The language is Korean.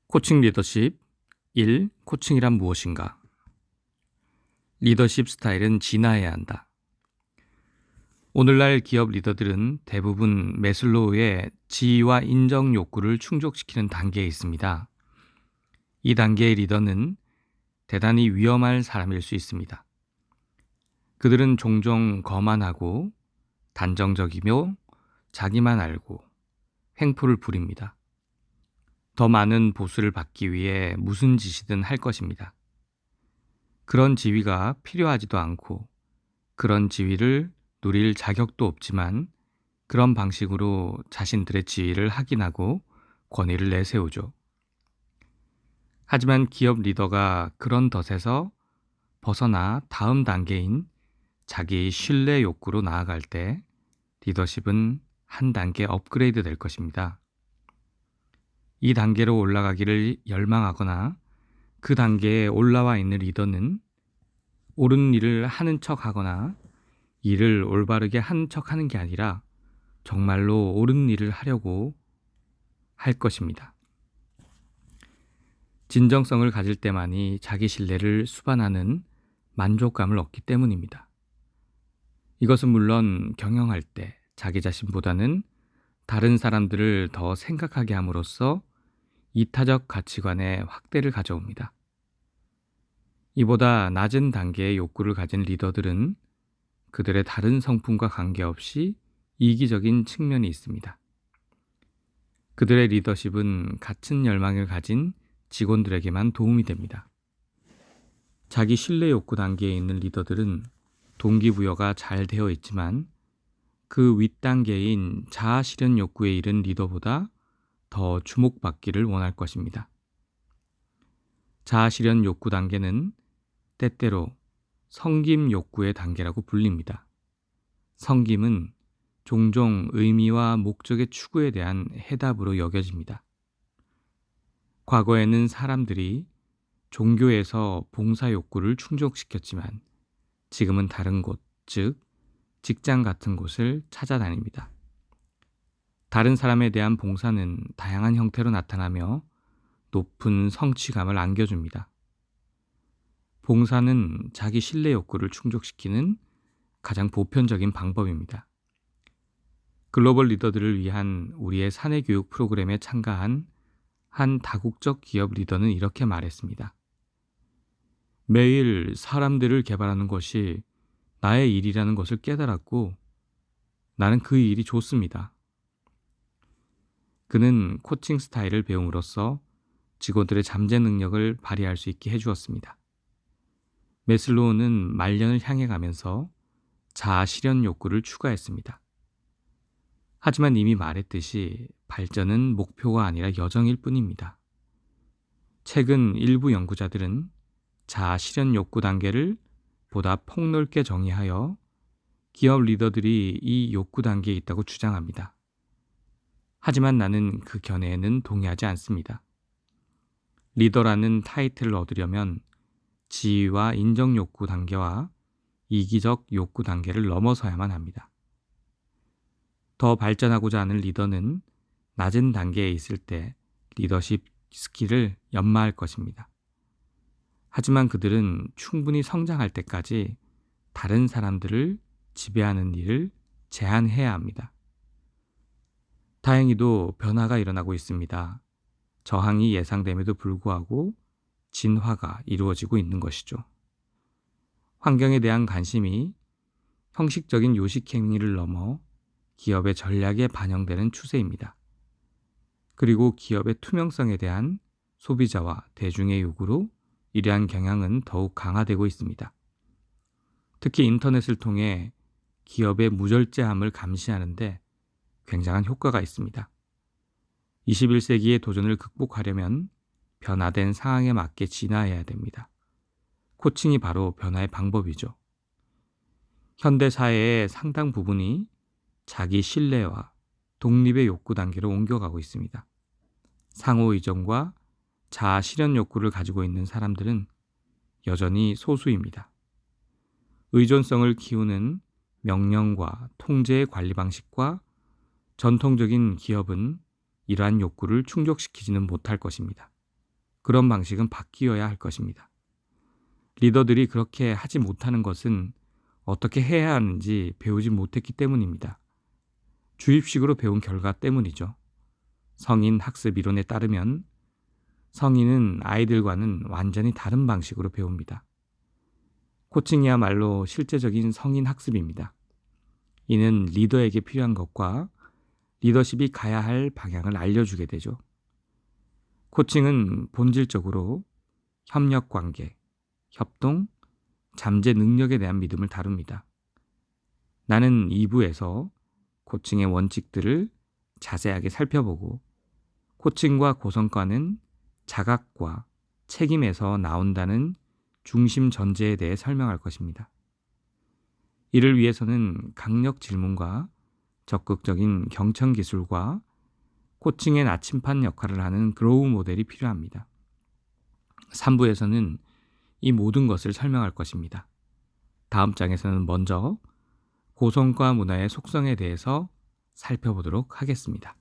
코칭 리더십 1. 코칭이란 무엇인가? 리더십 스타일은 진화해야 한다. 오늘날 기업 리더들은 대부분 매슬로우의 지위와 인정 욕구를 충족시키는 단계에 있습니다. 이 단계의 리더는 대단히 위험할 사람일 수 있습니다. 그들은 종종 거만하고 단정적이며 자기만 알고 횡포를 부립니다. 더 많은 보수를 받기 위해 무슨 짓이든 할 것입니다. 그런 지위가 필요하지도 않고 그런 지위를 누릴 자격도 없지만 그런 방식으로 자신들의 지위를 확인하고 권위를 내세우죠. 하지만 기업 리더가 그런 덫에서 벗어나 다음 단계인 자기 신뢰 욕구로 나아갈 때 리더십은 한 단계 업그레이드 될 것입니다. 이 단계로 올라가기를 열망하거나 그 단계에 올라와 있는 리더는 옳은 일을 하는 척 하거나 일을 올바르게 하는 척 하는 게 아니라 정말로 옳은 일을 하려고 할 것입니다. 진정성을 가질 때만이 자기 신뢰를 수반하는 만족감을 얻기 때문입니다. 이것은 물론 경영할 때 자기 자신보다는 다른 사람들을 더 생각하게 함으로써 이타적 가치관의 확대를 가져옵니다. 이보다 낮은 단계의 욕구를 가진 리더들은 그들의 다른 성품과 관계없이 이기적인 측면이 있습니다. 그들의 리더십은 같은 열망을 가진 직원들에게만 도움이 됩니다. 자기 신뢰 욕구 단계에 있는 리더들은 동기부여가 잘 되어 있지만 그 윗단계인 자아 실현 욕구에 이른 리더보다 더 주목받기를 원할 것입니다. 자아 실현 욕구 단계는 때때로 성김 욕구의 단계라고 불립니다. 성김은 종종 의미와 목적의 추구에 대한 해답으로 여겨집니다. 과거에는 사람들이 종교에서 봉사 욕구를 충족시켰지만 지금은 다른 곳, 즉 직장 같은 곳을 찾아다닙니다. 다른 사람에 대한 봉사는 다양한 형태로 나타나며 높은 성취감을 안겨줍니다. 봉사는 자기 신뢰 욕구를 충족시키는 가장 보편적인 방법입니다. 글로벌 리더들을 위한 우리의 사내 교육 프로그램에 참가한 한 다국적 기업 리더는 이렇게 말했습니다. 매일 사람들을 개발하는 것이 나의 일이라는 것을 깨달았고 나는 그 일이 좋습니다. 그는 코칭 스타일을 배움으로써 직원들의 잠재 능력을 발휘할 수 있게 해주었습니다. 매슬로우는 말년을 향해 가면서 자아 실현 욕구를 추가했습니다. 하지만 이미 말했듯이 발전은 목표가 아니라 여정일 뿐입니다. 최근 일부 연구자들은 자아 실현 욕구 단계를 보다 폭넓게 정의하여 기업 리더들이 이 욕구 단계에 있다고 주장합니다. 하지만 나는 그 견해에는 동의하지 않습니다. 리더라는 타이틀을 얻으려면 지위와 인정 욕구 단계와 이기적 욕구 단계를 넘어서야만 합니다. 더 발전하고자 하는 리더는 낮은 단계에 있을 때 리더십 스킬을 연마할 것입니다. 하지만 그들은 충분히 성장할 때까지 다른 사람들을 지배하는 일을 제한해야 합니다. 다행히도 변화가 일어나고 있습니다. 저항이 예상됨에도 불구하고 진화가 이루어지고 있는 것이죠. 환경에 대한 관심이 형식적인 요식 행위를 넘어 기업의 전략에 반영되는 추세입니다. 그리고 기업의 투명성에 대한 소비자와 대중의 요구로 이러한 경향은 더욱 강화되고 있습니다. 특히 인터넷을 통해 기업의 무절제함을 감시하는데 굉장한 효과가 있습니다. 21세기의 도전을 극복하려면 변화된 상황에 맞게 진화해야 됩니다. 코칭이 바로 변화의 방법이죠. 현대 사회의 상당 부분이 자기 신뢰와 독립의 욕구 단계로 옮겨가고 있습니다. 상호 의존과 자아 실현 욕구를 가지고 있는 사람들은 여전히 소수입니다. 의존성을 키우는 명령과 통제의 관리 방식과 전통적인 기업은 이러한 욕구를 충족시키지는 못할 것입니다. 그런 방식은 바뀌어야 할 것입니다. 리더들이 그렇게 하지 못하는 것은 어떻게 해야 하는지 배우지 못했기 때문입니다. 주입식으로 배운 결과 때문이죠. 성인 학습 이론에 따르면 성인은 아이들과는 완전히 다른 방식으로 배웁니다. 코칭이야말로 실제적인 성인 학습입니다. 이는 리더에게 필요한 것과 리더십이 가야 할 방향을 알려주게 되죠. 코칭은 본질적으로 협력 관계, 협동, 잠재 능력에 대한 믿음을 다룹니다. 나는 2부에서 코칭의 원칙들을 자세하게 살펴보고 코칭과 고성과는 자각과 책임에서 나온다는 중심 전제에 대해 설명할 것입니다. 이를 위해서는 강력 질문과 적극적인 경청 기술과 코칭의 나침판 역할을 하는 그로우 모델이 필요합니다. 3부에서는 이 모든 것을 설명할 것입니다. 다음 장에서는 먼저 고성과 문화의 속성에 대해서 살펴보도록 하겠습니다.